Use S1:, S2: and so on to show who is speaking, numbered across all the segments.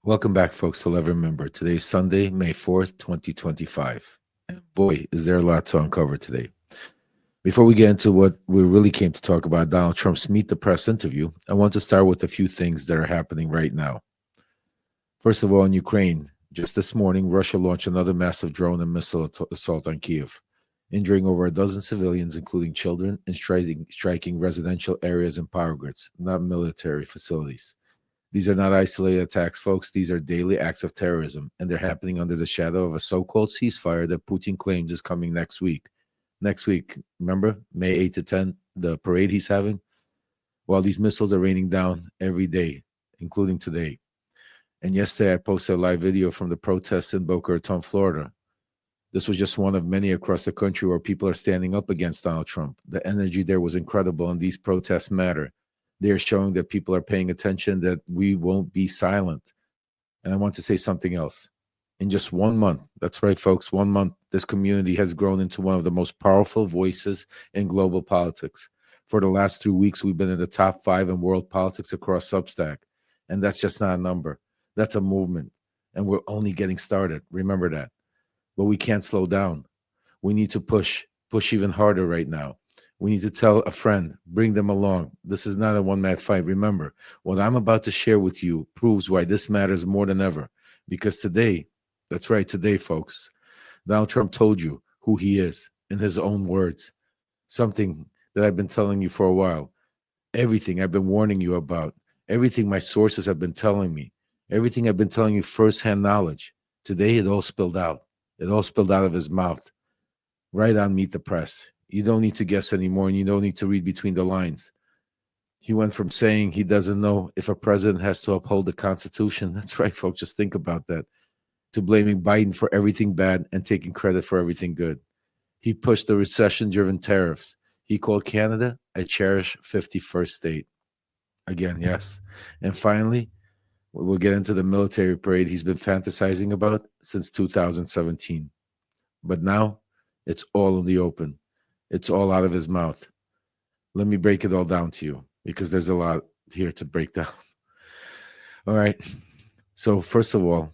S1: Welcome back, folks, to Love Remember. Today's Sunday, May 4th, 2025. And boy, is there a lot to uncover today. Before we get into what we really came to talk about, Donald Trump's Meet the Press interview, I want to start with a few things that are happening right now. First of all, in Ukraine, just this morning, Russia launched another massive drone and missile assault on Kiev, injuring over a dozen civilians, including children, and striking residential areas and power grids, not military facilities. These are not isolated attacks, folks. These are daily acts of terrorism, and they're happening under the shadow of a so-called ceasefire that Putin claims is coming next week. Next week, remember, May 8 to 10, the parade he's having? While these missiles are raining down every day, including today. And yesterday, I posted a live video from the protests in Boca Raton, Florida. This was just one of many across the country where people are standing up against Donald Trump. The energy there was incredible, and these protests matter. They're showing that people are paying attention, that we won't be silent. And I want to say something else. In just 1 month, that's right, folks, 1 month, this community has grown into one of the most powerful voices in global politics. For the last 3 weeks, we've been in the top 5 in world politics across Substack. And that's just not a number. That's a movement. And we're only getting started. Remember that. But we can't slow down. We need to push even harder right now. We need to tell a friend, bring them along. This is not a one-man fight. Remember, what I'm about to share with you proves why this matters more than ever. Because today, that's right, today, folks, Donald Trump told you who he is in his own words. Something that I've been telling you for a while. Everything I've been warning you about. Everything my sources have been telling me. Everything I've been telling you firsthand knowledge. Today, it all spilled out. It all spilled out of his mouth. Right on Meet the Press. You don't need to guess anymore, and you don't need to read between the lines. He went from saying he doesn't know if a president has to uphold the Constitution. That's right, folks. Just think about that. To blaming Biden for everything bad and taking credit for everything good. He pushed the recession-driven tariffs. He called Canada a cherished 51st state. Again, yes. And finally, we'll get into the military parade he's been fantasizing about since 2017. But now, it's all in the open. It's all out of his mouth. Let me break it all down to you because there's a lot here to break down. All right. So first of all,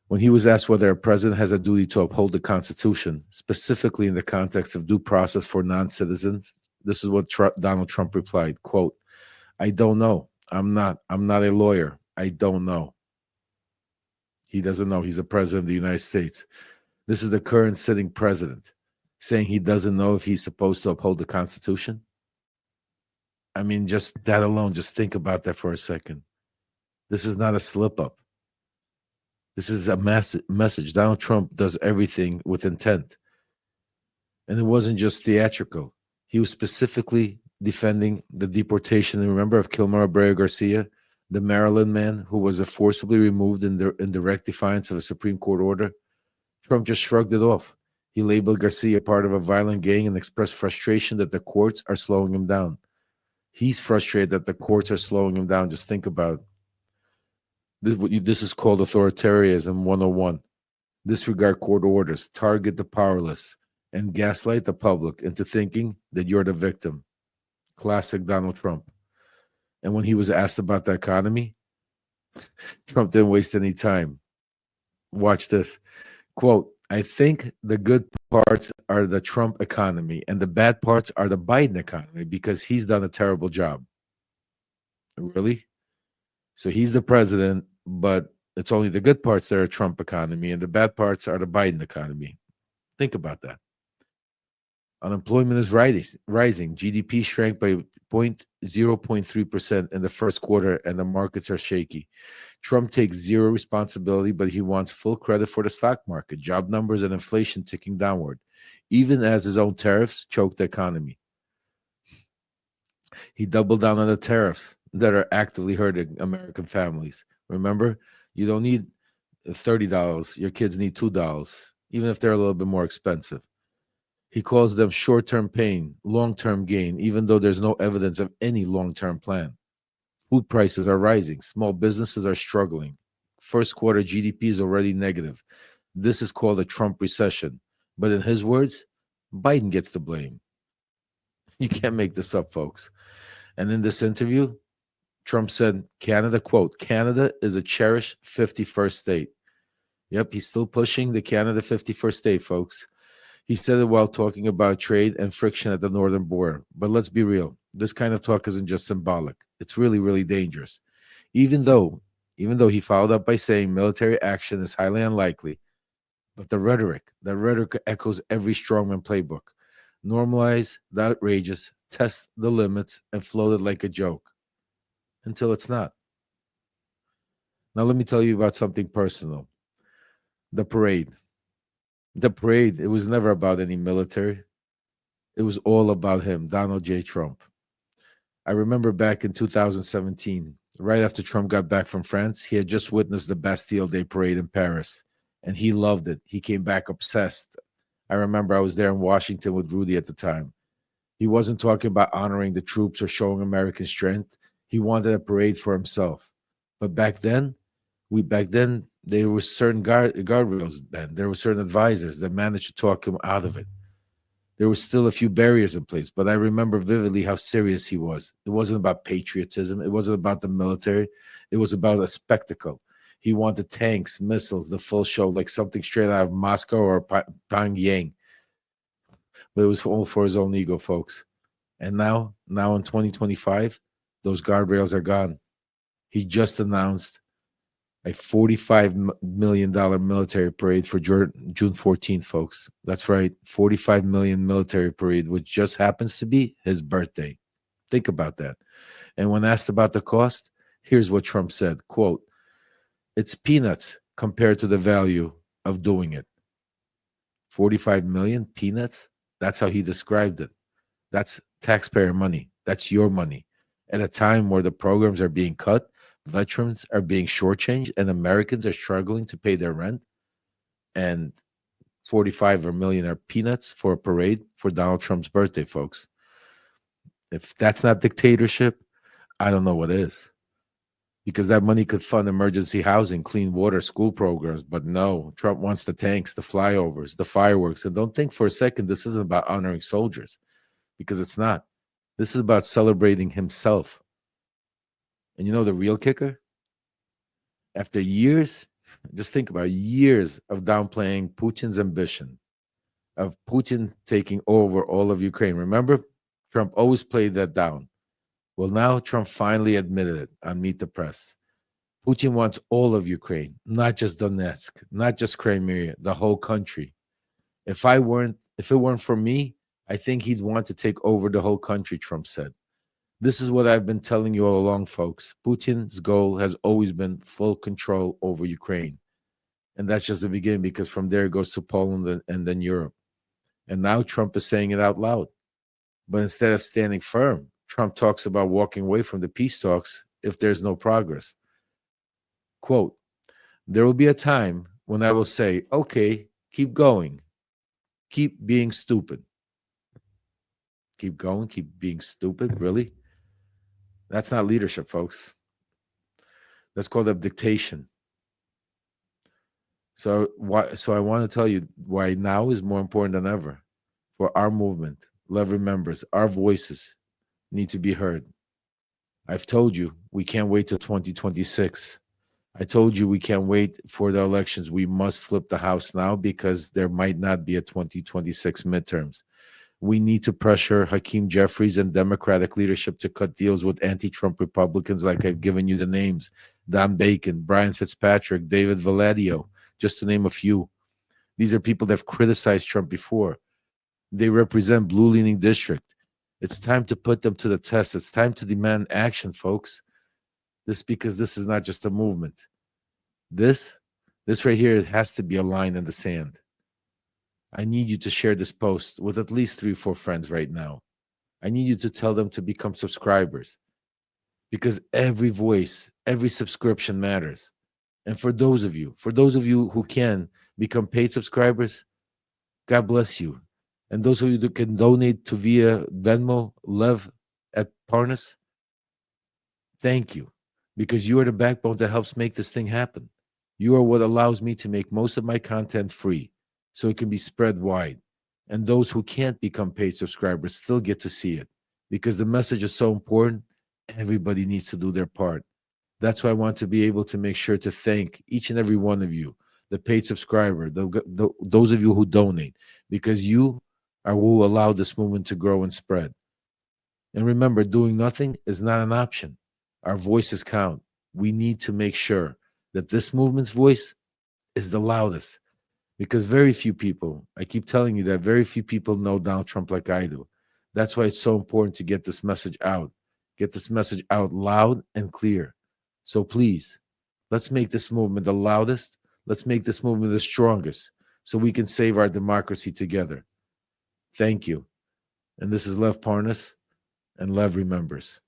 S1: when he was asked whether a president has a duty to uphold the Constitution, specifically in the context of due process for non-citizens, this is what Donald Trump replied, quote, "I don't know. I'm not a lawyer. I don't know." He doesn't know. He's the president of the United States. This is the current sitting president saying he doesn't know if he's supposed to uphold the Constitution. I mean, just that alone, just think about that for a second. This is not a slip up. This is a message. Donald Trump does everything with intent. And it wasn't just theatrical. He was specifically defending the deportation, remember, of Kilmer Abreu Garcia, the Maryland man who was forcibly removed in direct defiance of a Supreme Court order. Trump just shrugged it off. He labeled Garcia part of a violent gang and expressed frustration that the courts are slowing him down. He's frustrated that the courts are slowing him down. Just think about it. This is called authoritarianism 101. Disregard court orders, target the powerless, and gaslight the public into thinking that you're the victim. Classic Donald Trump. And when he was asked about the economy, Trump didn't waste any time. Watch this. Quote, "I think the good parts are the Trump economy and the bad parts are the Biden economy because he's done a terrible job." Really? So he's the president, but it's only the good parts that are Trump economy and the bad parts are the Biden economy. Think about that. Unemployment is rising. GDP shrank by 0.3% in the first quarter, and the markets are shaky. Trump takes zero responsibility, but he wants full credit for the stock market, job numbers, and inflation ticking downward, even as his own tariffs choke the economy. He doubled down on the tariffs that are actively hurting American families. Remember, you don't need $30. Your kids need $2, even if they're a little bit more expensive. He calls them short-term pain, long-term gain, even though there's no evidence of any long-term plan. Food prices are rising. Small businesses are struggling. First quarter GDP is already negative. This is called a Trump recession. But in his words, Biden gets the blame. You can't make this up, folks. And in this interview, Trump said, Canada, quote, Canada is a cherished 51st state. Yep, he's still pushing the Canada 51st state, folks. He said it while talking about trade and friction at the northern border. But let's be real. This kind of talk isn't just symbolic. It's really, really dangerous. Even though he followed up by saying military action is highly unlikely, but the rhetoric echoes every strongman playbook. Normalize the outrageous, test the limits, and float it like a joke. Until it's not. Now let me tell you about something personal. The parade. It was never about any military. It was all about him, Donald J. Trump. I remember back in 2017, right after Trump got back from France, he had just witnessed the Bastille Day parade in Paris, and he loved it. He came back obsessed. I remember I was there in Washington with Rudy at the time. He wasn't talking about honoring the troops or showing American strength. He wanted a parade for himself. But back then, there were certain guardrails then. There were certain advisors that managed to talk him out of it. There were still a few barriers in place, but I remember vividly how serious he was. It wasn't about patriotism. It wasn't about the military. It was about a spectacle. He wanted tanks, missiles, the full show, like something straight out of Moscow or Pyongyang. But it was all for his own ego, folks. And now in 2025, those guardrails are gone. He just announced a $45 million military parade for June 14th, folks. That's right, $45 million military parade, which just happens to be his birthday. Think about that. And when asked about the cost, here's what Trump said, quote, it's peanuts compared to the value of doing it. 45 million peanuts? That's how he described it. That's taxpayer money. That's your money. At a time where the programs are being cut, veterans are being shortchanged, and Americans are struggling to pay their rent, and 45 million are peanuts for a parade for Donald Trump's birthday, folks. If that's not dictatorship, I don't know what is. Because that money could fund emergency housing, clean water, school programs. But no, Trump wants the tanks, the flyovers, the fireworks. And don't think for a second this isn't about honoring soldiers, because it's not. This is about celebrating himself. And you know the real kicker? After years, just think about years of downplaying Putin's ambition, of Putin taking over all of Ukraine. Remember, Trump always played that down. Well, now Trump finally admitted it on Meet the Press. Putin wants all of Ukraine, not just Donetsk, not just Crimea, the whole country. If it weren't for me, I think he'd want to take over the whole country, Trump said. This is what I've been telling you all along, folks. Putin's goal has always been full control over Ukraine. And that's just the beginning, because from there it goes to Poland and then Europe. And now Trump is saying it out loud. But instead of standing firm, Trump talks about walking away from the peace talks if there's no progress. Quote, there will be a time when I will say, okay, keep going. Keep being stupid. Keep going, keep being stupid, really? That's not leadership, folks. That's called abdication. So I want to tell you why now is more important than ever for our movement. Every members, our voices need to be heard. I've told you we can't wait till 2026. I told you we can't wait for the elections. We must flip the House now, because there might not be a 2026 midterms. We need to pressure Hakeem Jeffries and Democratic leadership to cut deals with anti-Trump Republicans, like I've given you the names: Don Bacon, Brian Fitzpatrick, David Valladio, just to name a few. These are people that have criticized Trump before. They represent blue-leaning district. It's time to put them to the test. It's time to demand action, folks. Because this is not just a movement. This right here, it has to be a line in the sand. I need you to share this post with at least 3 or 4 friends right now. I need you to tell them to become subscribers, because every voice, every subscription matters. And for those of you who can become paid subscribers, God bless you. And those of you that can donate to via Venmo, Lev at Parnas, thank you, because you are the backbone that helps make this thing happen. You are what allows me to make most of my content free, so it can be spread wide. And those who can't become paid subscribers still get to see it, because the message is so important. Everybody needs to do their part. That's why I want to be able to make sure to thank each and every one of you, the paid subscriber, those of you who donate, because you are who allow this movement to grow and spread. And remember, doing nothing is not an option. Our voices count. We need to make sure that this movement's voice is the loudest, because very few people, I keep telling you that very few people know Donald Trump like I do. That's why it's so important to get this message out. Get this message out loud and clear. So please, let's make this movement the loudest. Let's make this movement the strongest so we can save our democracy together. Thank you. And this is Lev Parnas, and Lev remembers.